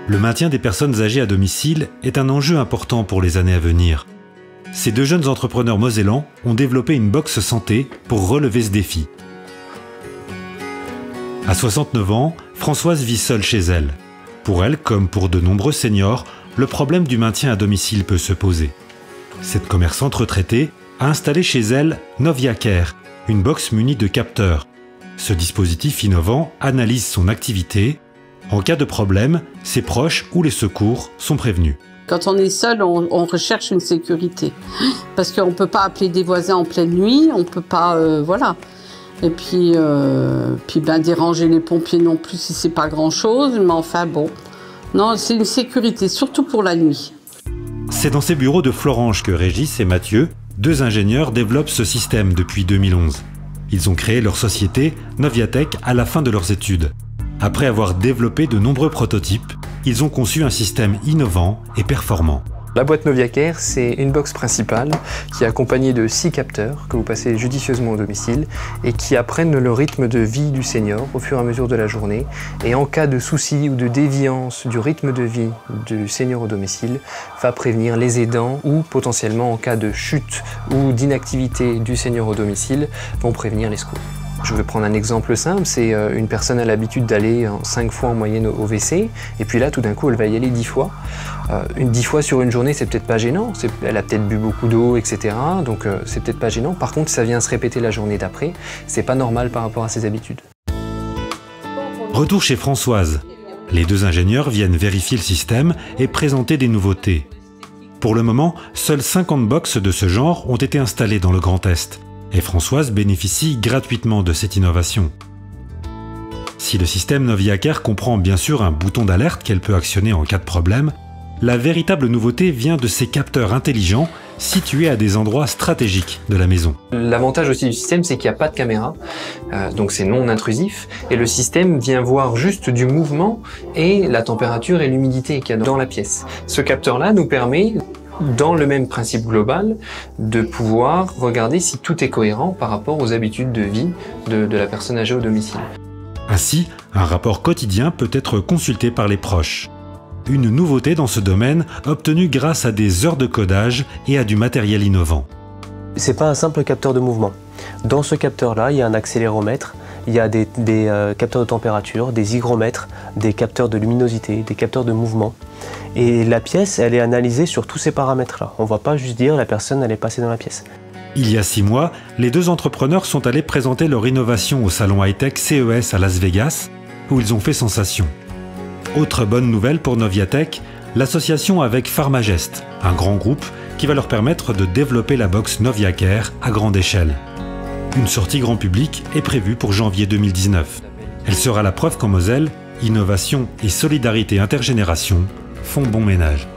Le maintien des personnes âgées à domicile est un enjeu important pour les années à venir. Ces deux jeunes entrepreneurs mosellans ont développé une box santé pour relever ce défi. À 69 ans, Françoise vit seule chez elle. Pour elle, comme pour de nombreux seniors, le problème du maintien à domicile peut se poser. Cette commerçante retraitée a installé chez elle Novia Care, une box munie de capteurs. Ce dispositif innovant analyse son activité. En cas de problème, ses proches ou les secours sont prévenus. Quand on est seul, on recherche une sécurité. Parce qu'on ne peut pas appeler des voisins en pleine nuit, on ne peut pas... voilà. Et puis déranger les pompiers non plus si c'est pas grand-chose, mais enfin bon. Non, c'est une sécurité, surtout pour la nuit. C'est dans ces bureaux de Florange que Régis et Mathieu, deux ingénieurs, développent ce système depuis 2011. Ils ont créé leur société, Noviatech, à la fin de leurs études. Après avoir développé de nombreux prototypes, ils ont conçu un système innovant et performant. La boîte Novia Care, c'est une box principale qui est accompagnée de 6 capteurs que vous passez judicieusement au domicile et qui apprennent le rythme de vie du senior au fur et à mesure de la journée. Et en cas de souci ou de déviance du rythme de vie du senior au domicile, va prévenir les aidants ou potentiellement en cas de chute ou d'inactivité du senior au domicile, vont prévenir les secours. Je vais prendre un exemple simple, c'est une personne a l'habitude d'aller 5 fois en moyenne au WC, et puis là tout d'un coup elle va y aller 10 fois. 10 fois sur une journée, c'est peut-être pas gênant, elle a peut-être bu beaucoup d'eau, etc. Donc c'est peut-être pas gênant. Par contre, ça vient se répéter la journée d'après, c'est pas normal par rapport à ses habitudes. Retour chez Françoise. Les deux ingénieurs viennent vérifier le système et présenter des nouveautés. Pour le moment, seules 50 boxes de ce genre ont été installées dans le Grand Est. Et Françoise bénéficie gratuitement de cette innovation. Si le système Novia Care comprend bien sûr un bouton d'alerte qu'elle peut actionner en cas de problème, la véritable nouveauté vient de ces capteurs intelligents situés à des endroits stratégiques de la maison. L'avantage aussi du système, c'est qu'il n'y a pas de caméra, donc c'est non intrusif, et le système vient voir juste du mouvement et la température et l'humidité qu'il y a dans la pièce. Ce capteur-là nous permet, dans le même principe global, de pouvoir regarder si tout est cohérent par rapport aux habitudes de vie de la personne âgée au domicile. Ainsi, un rapport quotidien peut être consulté par les proches. Une nouveauté dans ce domaine obtenue grâce à des heures de codage et à du matériel innovant. C'est pas un simple capteur de mouvement. Dans ce capteur-là, il y a un accéléromètre, il y a des capteurs de température, des hygromètres, des capteurs de luminosité, des capteurs de mouvement. Et la pièce, elle est analysée sur tous ces paramètres-là. On ne va pas juste dire la personne, elle est passée dans la pièce. Il y a 6 mois, les deux entrepreneurs sont allés présenter leur innovation au salon high-tech CES à Las Vegas, où ils ont fait sensation. Autre bonne nouvelle pour Noviatech, l'association avec Pharmagest, un grand groupe qui va leur permettre de développer la box Novia Care à grande échelle. Une sortie grand public est prévue pour janvier 2019. Elle sera la preuve qu'en Moselle, innovation et solidarité intergénération font bon ménage.